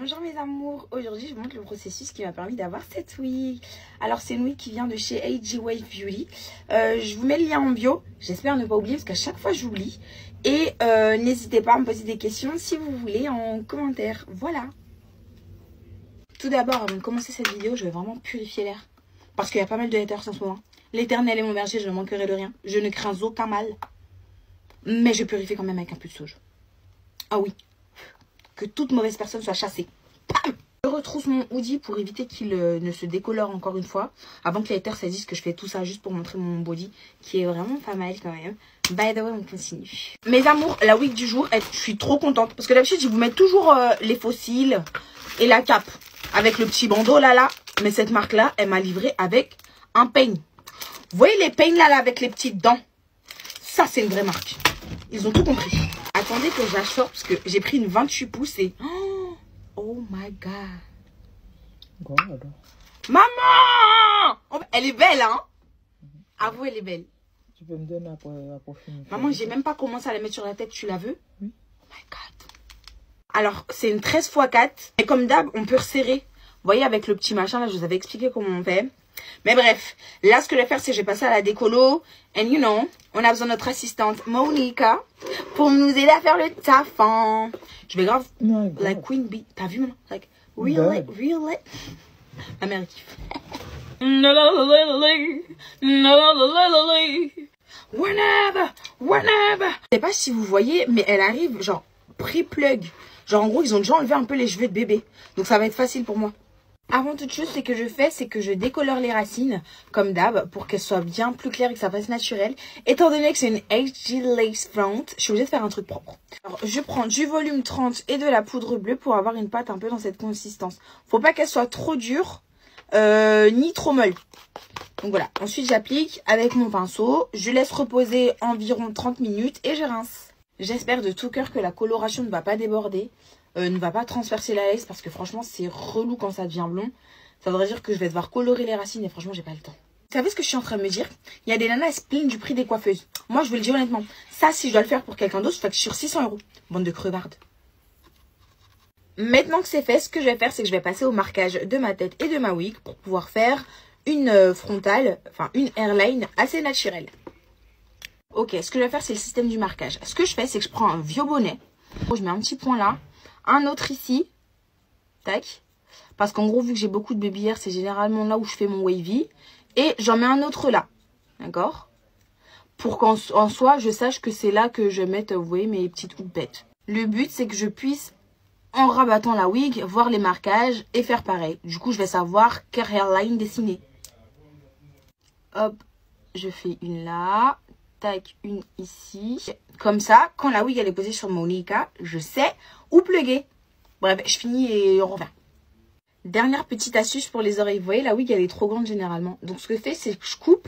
Bonjour mes amours, aujourd'hui je vous montre le processus qui m'a permis d'avoir cette wig. Alors c'est une wig qui vient de chez AG Wave Beauty. Je vous mets le lien en bio, j'espère ne pas oublier parce qu'à chaque fois j'oublie. Et n'hésitez pas à me poser des questions si vous voulez en commentaire, voilà. Tout d'abord, avant de commencer cette vidéo, je vais vraiment purifier l'air. Parce qu'il y a pas mal de haters en ce moment. L'Éternel est mon berger, je ne manquerai de rien. Je ne crains aucun mal. Mais je purifie quand même avec un peu de sauge. Ah oui. Que toute mauvaise personne soit chassée. Pam! Je retrousse mon hoodie pour éviter qu'il ne se décolore encore une fois. Avant que les haters se disent que je fais tout ça juste pour montrer mon body. Qui est vraiment pas mal quand même. By the way, on continue. Mes amours, la wig du jour, je suis trop contente. Parce que d'habitude, je vous mets toujours les fossiles et la cape. Avec le petit bandeau là. Mais cette marque-là, elle m'a livré avec un peigne. Vous voyez les peignes là avec les petites dents? Ça, c'est une vraie marque. Ils ont tout compris. Attendez que j'achète parce que j'ai pris une 28 pouces et... Oh my god. God. Maman! Elle est belle, hein? Avoue, elle est belle. Tu peux me donner après finir. Maman, j'ai même pas commencé à la mettre sur la tête. Tu la veux? Oui. Oh my god. Alors, c'est une 13x4. Et comme d'hab, on peut resserrer. Vous voyez, avec le petit machin, là, je vous avais expliqué comment on fait. Mais bref, là, ce que je vais faire, c'est que je vais passer à la décolo. And you know, on a besoin de notre assistante, Monica, pour nous aider à faire le taf. Je vais grave, like Queen Bee. T'as vu, maman? Like, really, really. Ma mère kiffe. Whenever. Je sais pas si vous voyez, mais elle arrive, genre, pré-plug. Genre, en gros, ils ont déjà enlevé un peu les cheveux de bébé. Donc, ça va être facile pour moi. Avant toute chose, ce que je fais, c'est que je décolore les racines, comme d'hab, pour qu'elles soient bien plus claires et que ça fasse naturel. Étant donné que c'est une HG Lace Front, je suis obligée de faire un truc propre. Alors, je prends du volume 30 et de la poudre bleue pour avoir une pâte un peu dans cette consistance. Faut pas qu'elle soit trop dure, ni trop molle. Donc voilà, ensuite j'applique avec mon pinceau, je laisse reposer environ 30 minutes et je rince. J'espère de tout cœur que la coloration ne va pas déborder. Ne va pas transpercer la lace parce que franchement c'est relou quand ça devient blond. Ça voudrait dire que je vais devoir colorer les racines et franchement j'ai pas le temps. Vous savez ce que je suis en train de me dire? Il y a des nanas, elles se plaignent du prix des coiffeuses. Moi je vous le dis honnêtement, ça si je dois le faire pour quelqu'un d'autre, je facture sur 600 €. Bande de crevardes. Maintenant que c'est fait, ce que je vais faire c'est que je vais passer au marquage de ma tête et de ma wig pour pouvoir faire une frontale, enfin une hairline assez naturelle. Ok, ce que je vais faire c'est le système du marquage. Ce que je fais c'est que je prends un vieux bonnet, je mets un petit point là. Un autre ici, tac, parce qu'en gros, vu que j'ai beaucoup de baby hair, c'est généralement là où je fais mon wavy. Et j'en mets un autre là, d'accord? Pour qu'en soi, je sache que c'est là que je vais mettre, vous voyez, mes petites houppettes. Le but, c'est que je puisse, en rabattant la wig, voir les marquages et faire pareil. Du coup, je vais savoir quelle hairline dessiner. Hop, je fais une là, tac, une ici. Comme ça, quand la wig elle est posée sur Monica, je sais où plugger. Bref, je finis et on revient. Dernière petite astuce pour les oreilles. Vous voyez, la wig elle est trop grande généralement. Donc ce que je fais, c'est que je coupe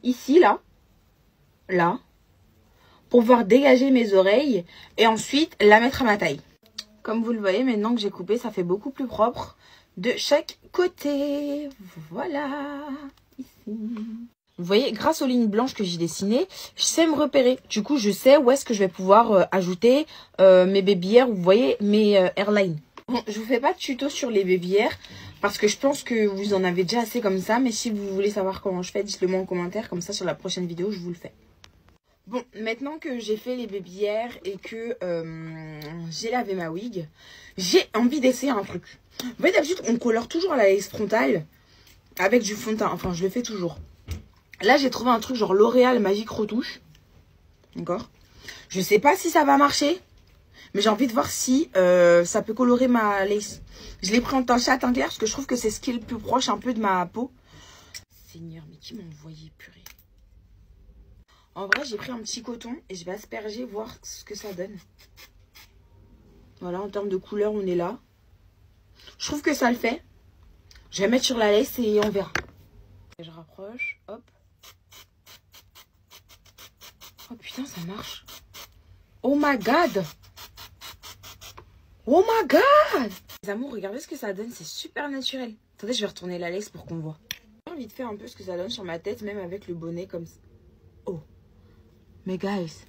ici, là, pour pouvoir dégager mes oreilles et ensuite la mettre à ma taille. Comme vous le voyez, maintenant que j'ai coupé, ça fait beaucoup plus propre de chaque côté. Voilà, ici. Vous voyez, grâce aux lignes blanches que j'ai dessinées, je sais me repérer. Du coup, je sais où est-ce que je vais pouvoir ajouter mes baby hair, vous voyez, mes hairlines. Bon, je vous fais pas de tuto sur les baby hair parce que je pense que vous en avez déjà assez comme ça. Mais si vous voulez savoir comment je fais, dites-le moi en commentaire. Comme ça, sur la prochaine vidéo, je vous le fais. Bon, maintenant que j'ai fait les baby hair et que j'ai lavé ma wig, j'ai envie d'essayer un truc. Vous voyez, d'habitude, on colore toujours la lace frontale avec du fond de teint. Enfin, je le fais toujours. Là, j'ai trouvé un truc genre L'Oréal Magique Retouche. D'accord? Je sais pas si ça va marcher. Mais j'ai envie de voir si ça peut colorer ma lace. Je l'ai pris en teint châtain clair parce que je trouve que c'est ce qui est le plus proche un peu de ma peau. Seigneur, mais qui m'a envoyé, purée. En vrai, j'ai pris un petit coton et je vais asperger, voir ce que ça donne. Voilà, en termes de couleur, on est là. Je trouve que ça le fait. Je vais mettre sur la lace et on verra. Et je rapproche, hop. Oh putain, ça marche. Oh my god. Oh my god. Les amours, regardez ce que ça donne. C'est super naturel. Attendez, je vais retourner la lace pour qu'on voit. J'ai envie de faire un peu ce que ça donne sur ma tête, même avec le bonnet comme ça. Oh. Mais guys.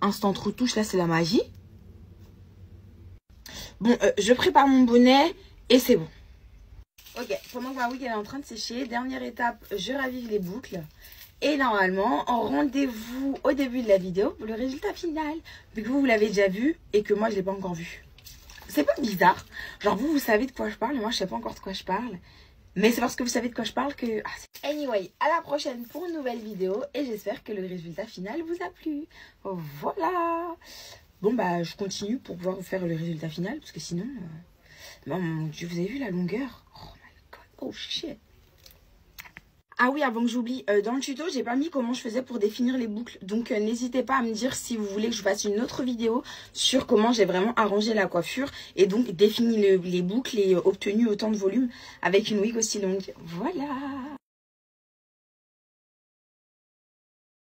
Instant retouche, là, c'est la magie. Bon, je prépare mon bonnet et c'est bon. Ok, pendant que ma wig elle est en train de sécher, dernière étape, je ravive les boucles. Et normalement, rendez-vous au début de la vidéo pour le résultat final. Vu que vous l'avez déjà vu et que moi je l'ai pas encore vu. C'est pas bizarre. Genre vous savez de quoi je parle et moi je sais pas encore de quoi je parle. Mais c'est parce que vous savez de quoi je parle que... Anyway, à la prochaine pour une nouvelle vidéo. Et j'espère que le résultat final vous a plu. Voilà. Bon bah je continue pour pouvoir vous faire le résultat final. Parce que sinon... Oh mon Dieu, vous avez vu la longueur? Oh my god, oh shit. Ah oui, avant que j'oublie, dans le tuto, j'ai pas mis comment je faisais pour définir les boucles. Donc, n'hésitez pas à me dire si vous voulez que je fasse une autre vidéo sur comment j'ai vraiment arrangé la coiffure. Et donc, défini les boucles et obtenu autant de volume avec une wig aussi longue. Voilà.